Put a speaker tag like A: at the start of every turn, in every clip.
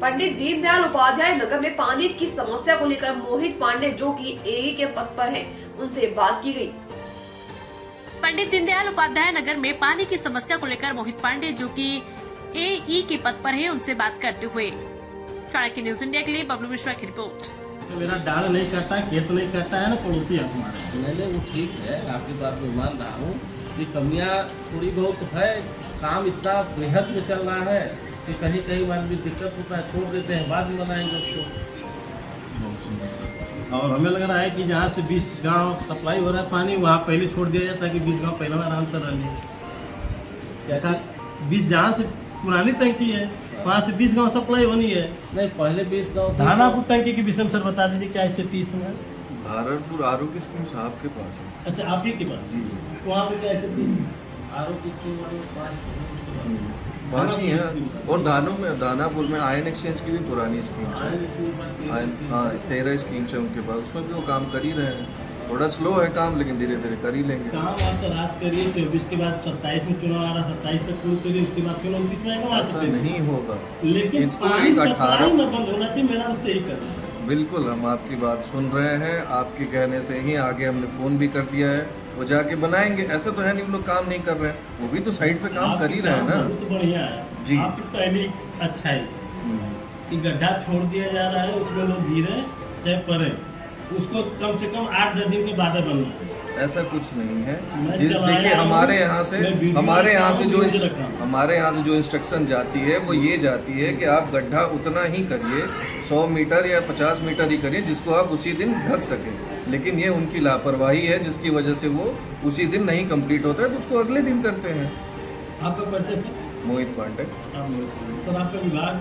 A: पंडित दीनदयाल उपाध्याय नगर में पानी की समस्या को लेकर मोहित पांडे जो कि एई के पद पर हैं, उनसे बात की गई।
B: पंडित दीनदयाल उपाध्याय नगर में पानी की समस्या को लेकर मोहित पांडे जो कि एई के पद पर हैं, उनसे बात करते हुए चाणक्य न्यूज इंडिया के लिए बबलू मिश्रा की रिपोर्ट।
C: तो मेरा दाल नहीं करता है, खेत नहीं करता है ना, पड़ोसी है हमारे।
D: मैंने वो ठीक है, आपकी बात में मान रहा हूँ कि कमियाँ थोड़ी बहुत है। काम इतना बृहद में चल रहा है कि कहीं कहीं आदमी दिक्कत होता है, छोड़ देते हैं, बाद में बनाएंगे उसको।
C: और हमें लग रहा है कि जहाँ से 20 गांव सप्लाई हो रहा है पानी, वहाँ पहले छोड़ दिया जाता है कि 20 गांव पहले आराम से रह लें। क्या 20 जहाँ से पुरानी टंकी है वहाँ से 20 गांव सप्लाई होनी है।
D: नहीं, पहले 20 गाँव
C: धानापुर टंकी के विषय में सर बता दीजिए क्या स्थिति इसमें।
E: भारतपुर आरोग्य स्कीम साहब के पास है।
C: अच्छा, आप ही के पास जी, वहाँ पे क्या स्थिति?
D: आरोप इसके बारे में
E: 5 ही हैं। और दानापुर में आयन एक्सचेंज की भी पुरानी स्कीम है। हाँ, 13 स्कीम्स है उनके पास, उसमें भी वो काम कर ही रहे हैं। थोड़ा स्लो है काम, लेकिन धीरे धीरे कर ही लेंगे।
C: काम आप सर आज करिए, 24 के बाद 27 में चुनाव आ रहा, 27 तक पूर्ण करिए, उसके बाद फिर 29 में आएगा।
E: ऐसा नहीं होगा,
C: लेकिन
E: इसको
C: पानी
E: एक
C: सप्लाई
E: 18
C: न बंद होना चाहिए, मेरा उससे ही करना।
E: बिल्कुल, हम आपकी बात सुन रहे हैं। आपके कहने से ही आगे हमने फ़ोन भी कर दिया है, वो जाके बनाएंगे। ऐसा तो है नहीं वो लोग काम नहीं कर रहे हैं, वो भी तो साइड पे काम कर ही रहे हैं ना।
C: तो बढ़िया है
E: जी।
C: आपकी पहली अच्छा है कि गड्ढा छोड़ दिया जा रहा है, उसमें लोग गिरे चाहे पड़े, उसको कम से कम 8-10 दिन के बाद बनना है।
E: ऐसा कुछ नहीं है।
C: मैं
E: जिस
C: चलाया
E: देखिए
C: हूँ,
E: हमारे यहाँ से
C: मैं वीडियो
E: हमारे यहाँ से
C: रखा
E: जो
C: हूँ, वीडियो रखा हूँ।
E: हमारे यहाँ से जो इंस्ट्रक्शन जाती है वो ये जाती है कि आप गड्ढा उतना ही करिए, 100 मीटर या 50 मीटर ही करिए जिसको आप उसी दिन ढक सकें। लेकिन ये उनकी लापरवाही है जिसकी वजह से वो उसी दिन नहीं कंप्लीट होता है, तो उसको अगले दिन करते हैं।
C: आपका परिचय सर?
E: मोहित पांडे,
C: सर आपका विभाग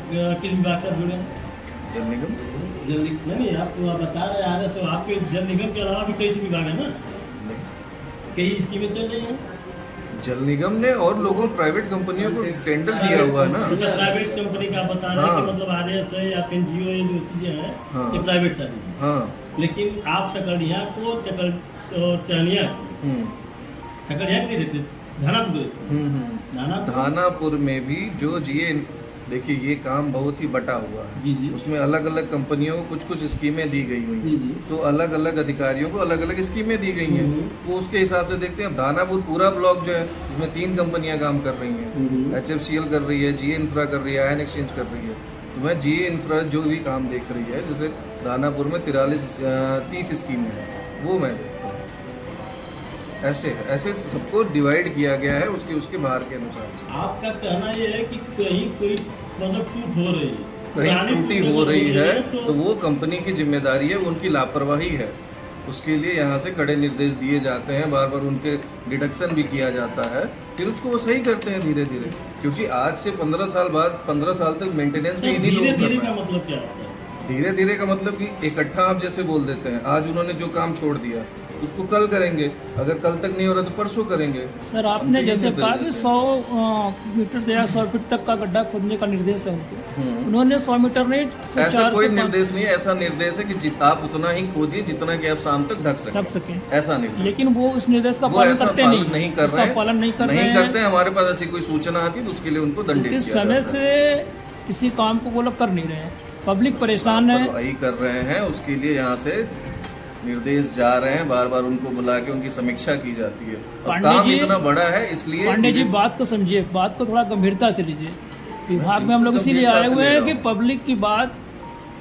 C: किस विभाग का जुड़े?
E: जल निगम।
C: जल निगम नहीं, आप बता रहे आ रहे, तो आपके जल निगम के अलावा भी कई विभाग है ना, कई स्कीमें चल रही हैं।
E: जल निगम ने और लोगों प्राइवेट कंपनियों को टेंडर दिया हुआ है ना।
C: प्राइवेट कंपनी का बता रहे हैं कि मतलब RS है या एनजीओ, ये जो चीजें हैं ये प्राइवेट सारी हैं।
E: हाँ,
C: लेकिन आप सकड़िया को चनिया सकड़िया नहीं देते, धानापुर
E: धानापुर में भी जो देखिए ये काम बहुत ही बटा हुआ है।
C: जी जी।
E: उसमें अलग अलग कंपनियों को कुछ कुछ स्कीमें दी गई हुई
C: जी जी।
E: हैं, तो अलग अलग अधिकारियों को अलग अलग स्कीमें दी गई हैं। वो उसके हिसाब से देखते हैं। दानापुर पूरा ब्लॉक जो है उसमें 3 कंपनियां काम कर रही हैं। HFCL कर रही है, GA इंफ्रा कर रही है, आयन एक्सचेंज कर रही है। तो मैं GA इंफ्रा जो भी काम देख रही है, जैसे दानापुर में 30 स्कीमें हैं, वो मैं देखता हूँ। ऐसे सबको डिवाइड किया गया है उसके बाहर के अनुसार से।
C: आपका कहना ये है कि कहीं कोई मतलब टूट हो रही है,
E: कहीं टूटी हो रही है तो वो कंपनी की जिम्मेदारी है, उनकी लापरवाही है। उसके लिए यहाँ से कड़े निर्देश दिए जाते हैं, बार बार उनके डिडक्शन भी किया जाता है, फिर उसको वो सही करते हैं धीरे धीरे। क्योंकि आज से 15 साल बाद 15 साल तक मेंटेनेंस ही नहीं लोग
C: धीरे
E: कर
C: का
E: रहे हैं।
C: मतलब क्या होता है?
E: धीरे धीरे का मतलब कि इकट्ठा आप जैसे बोल देते हैं, आज उन्होंने जो काम छोड़ दिया उसको कल करेंगे, अगर कल तक नहीं हो रहा तो परसों करेंगे।
F: सर आपने जैसे कहा कि 100 मीटर या 100 फीट तक का गड्ढा खोदने का निर्देश है उनको, उन्होंने 100 मीटर नहीं,
E: ऐसा कोई निर्देश नहीं है। ऐसा निर्देश है कि आप उतना ही खोदिए जितना कि आप शाम तक ढक सकें। ऐसा निर्देश,
F: लेकिन वो उस निर्देश का
E: वो
F: पालन
E: ऐसा
F: करते
E: पालन नहीं कर रहे हैं,
F: पालन नहीं
E: करते हैं। हमारे पास ऐसी कोई सूचना आती है तो उसके लिए उनको दंडित किया जाता है।
F: समय से किसी काम को वो लोग कर नहीं रहे हैं, पब्लिक परेशान है।
E: वही कर रहे हैं, उसके लिए यहाँ से निर्देश जा रहे हैं, बार बार उनको बुला के उनकी समीक्षा की जाती है। अब काम इतना बड़ा है इसलिए
F: पांडे जी बात को समझिए, बात को थोड़ा गंभीरता से लीजिए। विभाग में हम लोग इसीलिए आए हुए हैं कि पब्लिक की बात,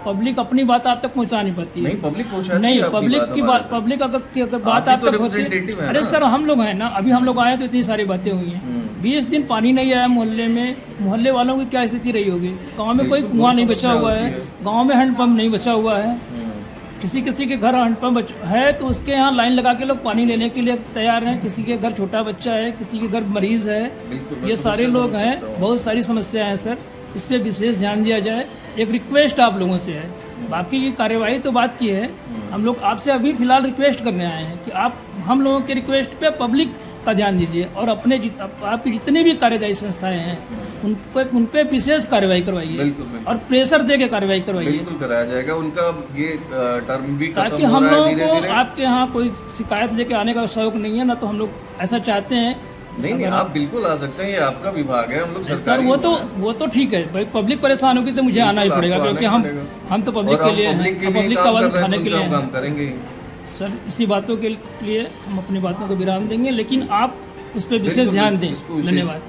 F: पब्लिक अपनी बात आप तक पहुंचा नहीं पाती है।
E: नहीं, पब्लिक पहुंचाती
F: नहीं,
E: है
F: पब्लिक की बात, पब्लिक अगर बात आप तक पहुंचती है। अरे सर हम लोग हैं ना, अभी हम लोग आए तो इतनी सारी बातें हुई हैं। 20 दिन पानी नहीं आया मोहल्ले में, मोहल्ले वालों की क्या स्थिति रही होगी? गाँव में कोई कुआं नहीं बचा हुआ है, गाँव में हैंडपम्प नहीं बचा हुआ है, किसी के घर हैंडपम्प है तो उसके यहाँ लाइन लगा के लोग पानी लेने के लिए तैयार हैं। किसी के घर छोटा बच्चा है, किसी के घर मरीज है, ये सारे लोग हैं, बहुत सारी समस्याएं हैं सर, इस पे विशेष ध्यान दिया जाए। एक रिक्वेस्ट आप लोगों से है, बाकी की कार्यवाही तो बात की है, हम लोग आपसे अभी फिलहाल रिक्वेस्ट करने आए हैं कि आप हम लोगों के रिक्वेस्ट पे पब्लिक का ध्यान दीजिए और अपने आपकी जितनी भी कार्यदायी संस्थाएं हैं उन पे विशेष कार्रवाई करवाइए और प्रेशर दे के कार्रवाई करवाइए।
E: बिल्कुल कराया जाएगा। उनका ये टर्म भी खत्म
F: हम
E: हो रहा है
F: लोगों
E: धीरे
F: को
E: धीरे।
F: आपके यहाँ कोई शिकायत लेके आने का शौक नहीं है ना, तो हम लोग ऐसा चाहते हैं
E: नहीं नहीं, आप बिल्कुल आ सकते हैं, ये आपका विभाग है, हम लोग
F: सर
E: सरकारी
F: वो तो ठीक है भाई, पब्लिक परेशान होगी तो मुझे आना ही
E: बिल्कुल,
F: पड़ेगा,
E: आपको
F: क्योंकि
E: आना ही
F: हम तो पब्लिक
E: और
F: के लिए
E: हम
F: हैं,
E: पब्लिक के लिए
F: पब्लिक का
E: काम
F: आवाज
E: कर रहे
F: उठाने
E: हैं,
F: के
E: तो
F: लिए
E: हम काम
F: हैं।
E: करेंगे ही।
F: सर इसी बातों के लिए हम अपनी बातों को विराम देंगे, लेकिन आप उस पर विशेष
E: बिल्कुल,
F: ध्यान दें।
E: इसको विशेष-
F: धन्यवाद।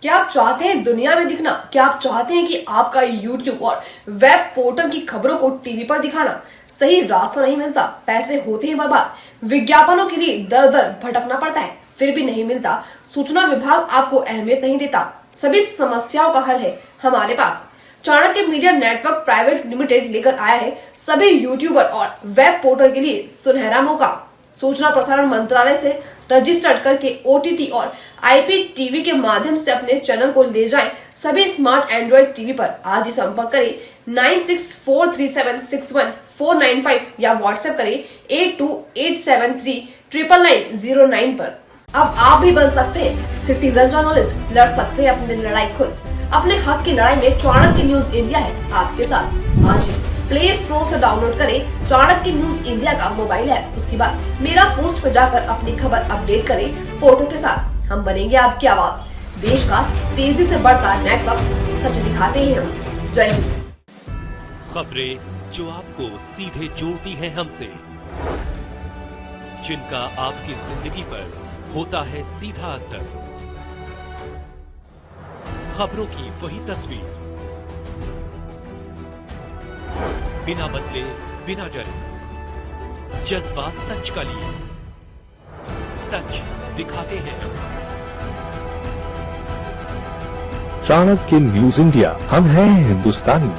A: क्या आप चाहते हैं दुनिया में दिखना? क्या आप चाहते हैं कि आपका YouTube और वेब पोर्टल की खबरों को टीवी पर दिखाना? सही रास्ता नहीं मिलता, पैसे होते हैं बर्बाद, विज्ञापनों के लिए दर दर भटकना पड़ता है, फिर भी नहीं मिलता, सूचना विभाग आपको अहमियत नहीं देता। सभी समस्याओं का हल है हमारे पास। Chanakya media network private limited लेकर आया है सभी यूट्यूबर और वेब पोर्टल के लिए सुनहरा मौका। सूचना प्रसारण मंत्रालय से रजिस्टर्ड करके OTT और IPTV के माध्यम से अपने चैनल को ले जाएं सभी स्मार्ट एंड्रॉइड टीवी पर। आज ही संपर्क करें 9643761495 या व्हाट्सएप करें 8287399909 पर। अब आप भी बन सकते हैं सिटीजन जर्नलिस्ट, लड़ सकते हैं अपनी लड़ाई खुद। अपने हक की लड़ाई में चाणक्य न्यूज इंडिया है आपके साथ। आज ही प्ले स्टोर से डाउनलोड करें चाणक्य न्यूज इंडिया का मोबाइल ऐप। उसके बाद मेरा पोस्ट पर जाकर अपनी खबर अपडेट करें फोटो के साथ। हम बनेंगे आपकी आवाज, देश का तेजी से बढ़ता नेटवर्क, सच दिखाते हैं हम। जय हिंद।
G: खबरें जो आपको सीधे जोड़ती हैं हमसे, जिनका आपकी जिंदगी पर होता है सीधा असर, खबरों की वही तस्वीर, बिना बदले बिना डरे, जज्बा सच का लिए, सच दिखाते हैं।
H: चाणक्य न्यूज इंडिया, हम हैं हिंदुस्तानी।